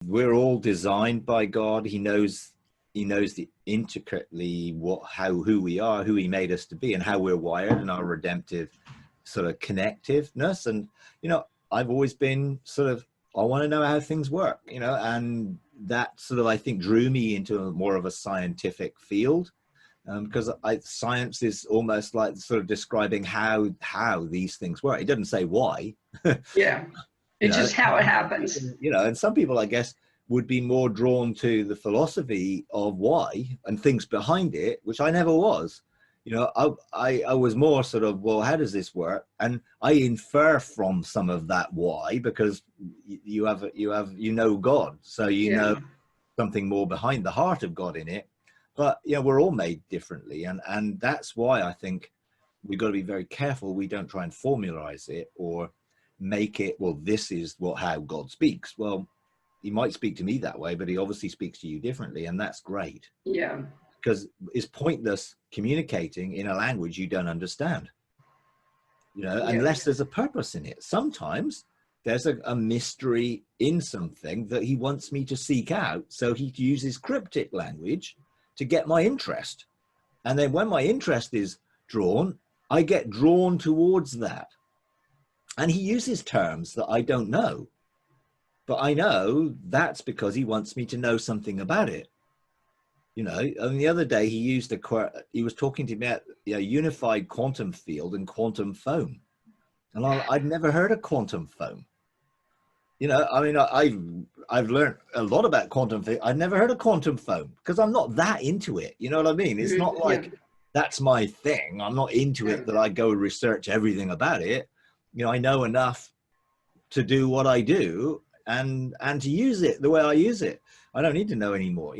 we're all designed by God. He knows the intricately who we are, who he made us to be, and how we're wired, and our redemptive sort of connectiveness. And I've always been sort of, I want to know how things work, and that sort of, I think, drew me into more of a scientific field, because science is almost like sort of describing how these things work. It doesn't say why. Yeah, it's just how it happens. And some people, I guess, would be more drawn to the philosophy of why and things behind it, which I never was. I was more sort of, well, how does this work? And I infer from some of that why, because you know God, so you know something more behind the heart of God in it. But we're all made differently, and that's why I think we've got to be very careful we don't try and formularize it or make it, well, this is how God speaks. Well, he might speak to me that way, but he obviously speaks to you differently, and that's great. Yeah. Because it's pointless communicating in a language you don't understand, unless there's a purpose in it. Sometimes there's a mystery in something that he wants me to seek out, so he uses cryptic language to get my interest. And then when my interest is drawn, I get drawn towards that. And he uses terms that I don't know, but I know that's because he wants me to know something about it. And the other day he was talking to me about unified quantum field and quantum foam. And I'd never heard of quantum foam. I've learned a lot about quantum field. I've never heard of quantum foam because I'm not that into it. You know what I mean? It's not like that's my thing. I'm not into it that I go research everything about it. I know enough to do what I do and to use it the way I use it. I don't need to know anymore,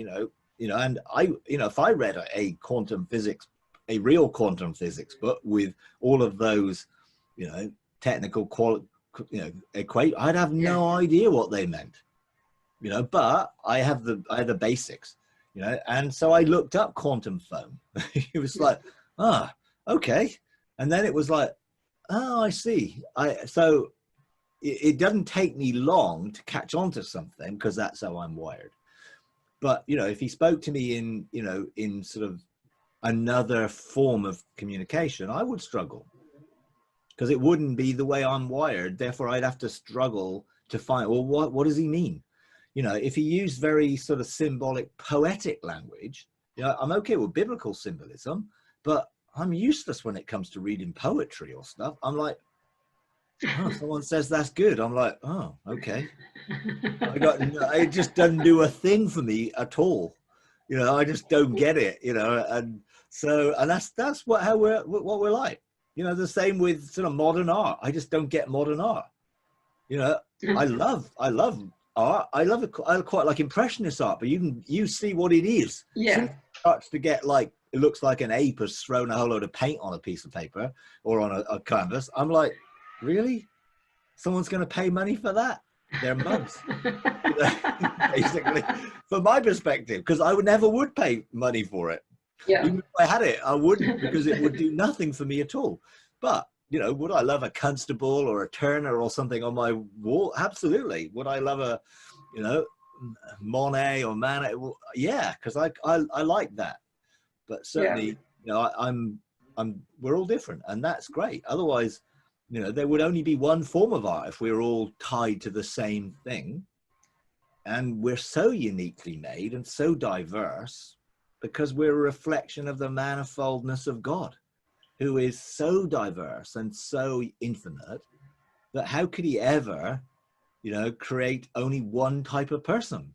and if I read a quantum physics, a real quantum physics book with all of those, technical equate, I'd have no idea what they meant, but I had the basics, and so I looked up quantum foam. It was like, okay. And then it was like, oh, I see. So it doesn't take me long to catch on to something because that's how I'm wired. But, if he spoke to me in sort of another form of communication, I would struggle because it wouldn't be the way I'm wired. Therefore, I'd have to struggle to find, well, what does he mean? If he used very sort of symbolic, poetic language, I'm okay with biblical symbolism, but I'm useless when it comes to reading poetry or stuff. I'm like, oh, someone says that's good. I'm like, oh, okay. It just doesn't do a thing for me at all. I just don't get it. And that's what we're like. The same with sort of modern art. I just don't get modern art. I love art. I quite like impressionist art, but you see what it is. Yeah. It starts to get like, it looks like an ape has thrown a whole load of paint on a piece of paper or on a canvas. I'm like, really? Someone's going to pay money for that? They're mugs. Basically, from my perspective, because I never would pay money for it. Yeah. Even if I had it, I wouldn't, because it would do nothing for me at all. But, would I love a Constable or a Turner or something on my wall? Absolutely. Would I love a, Monet or Manet? Well, yeah, because I like that. But certainly, we're all different, and that's great. Otherwise, there would only be one form of art if we were all tied to the same thing. And we're so uniquely made and so diverse because we're a reflection of the manifoldness of God, who is so diverse and so infinite that how could he ever, create only one type of person?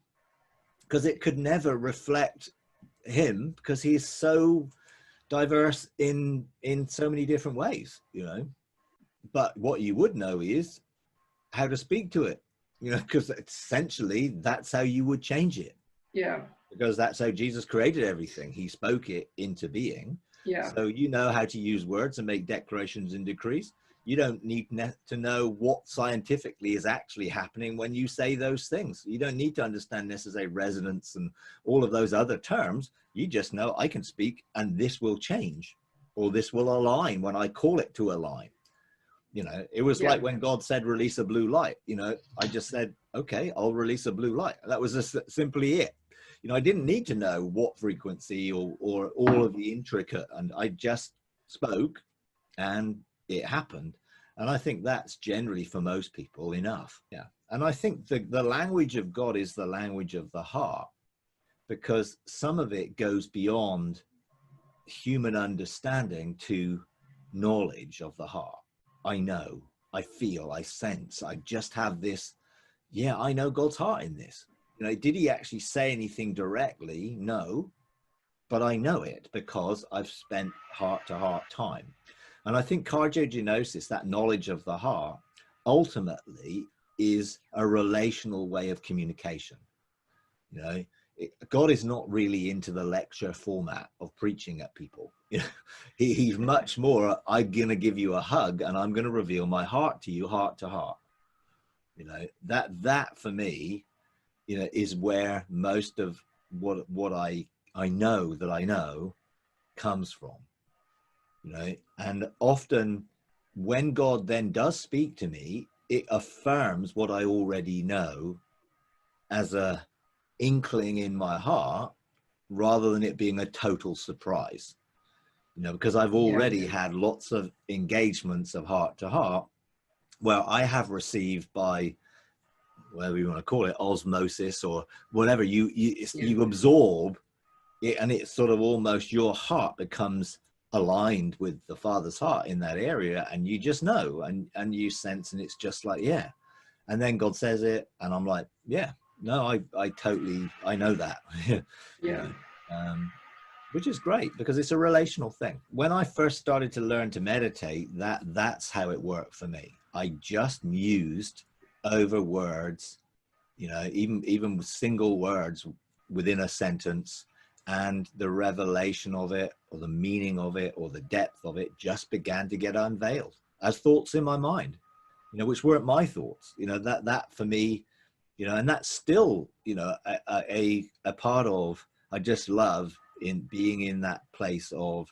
Because it could never reflect him because he's so diverse in so many different ways, But what you would know is how to speak to it, because essentially that's how you would change it. Yeah. Because that's how Jesus created everything. He spoke it into being. Yeah. So how to use words and make declarations and decrees. You don't need to know what scientifically is actually happening when you say those things. You don't need to understand necessary resonance and all of those other terms. You just know I can speak and this will change, or this will align when I call it to align. You know, it was like when God said, release a blue light, you know, I just said, okay, I'll release a blue light. That was just simply it. You know, I didn't need to know what frequency or all of the intricate, and I just spoke and it happened. And I think that's generally for most people enough. Yeah. And I think the language of God is the language of the heart, because some of it goes beyond human understanding to knowledge of the heart. I know, I feel, I sense, I just have this, yeah, I know God's heart in this. You know, did he actually say anything directly? No, but I know it because I've spent heart-to-heart time. And I think cardiogenosis, that knowledge of the heart, ultimately is a relational way of communication. You know, God is not really into the lecture format of preaching at people. You know, he's much more, I'm going to give you a hug and I'm going to reveal my heart to you, heart to heart. You know, that for me, you know, is where most of what I know comes from. You know, and often when God then does speak to me, it affirms what I already know as a inkling in my heart, rather than it being a total surprise. You know, because I've already had lots of engagements of heart to heart where I have received, by whatever you want to call it, osmosis or whatever, you absorb it, and it's sort of almost your heart becomes aligned with the Father's heart in that area, and you just know, and you sense, and it's just like, yeah. And then God says it, and I'm like, yeah, no, I totally, I know that. Yeah. You know, which is great because it's a relational thing. When I first started to learn to meditate, that's how it worked for me. I just mused over words, you know, even with single words within a sentence, and the revelation of it, or the meaning of it, or the depth of it just began to get unveiled as thoughts in my mind, you know, which weren't my thoughts. You know, that for me, you know, and that's still, you know, a part of, I just love in being in that place of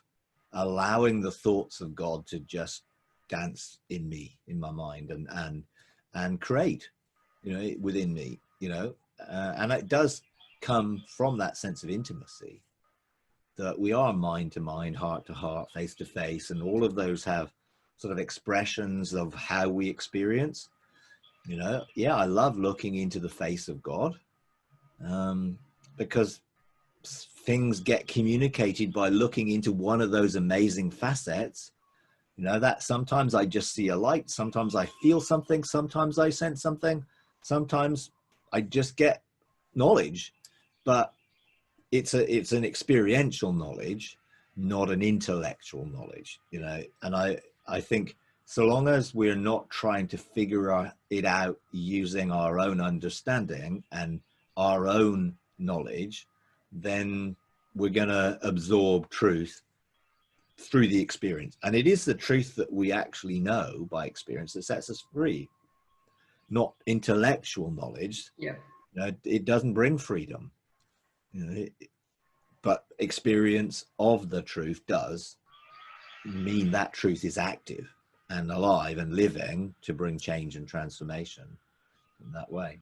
allowing the thoughts of God to just dance in me, in my mind, and create, you know, within me, you know, and it does come from that sense of intimacy, that we are mind to mind, heart to heart, face to face, and all of those have sort of expressions of how we experience. You know, yeah, I love looking into the face of God, because things get communicated by looking into one of those amazing facets. You know, that sometimes I just see a light, sometimes I feel something, sometimes I sense something, sometimes I just get knowledge, but it's an experiential knowledge, not an intellectual knowledge, you know. And I think so long as we're not trying to figure it out using our own understanding and our own knowledge, then we're going to absorb truth through the experience. And it is the truth that we actually know by experience that sets us free, not intellectual knowledge. Yeah. You know, it doesn't bring freedom, you know, but experience of the truth does mean that truth is active and alive and living to bring change and transformation in that way.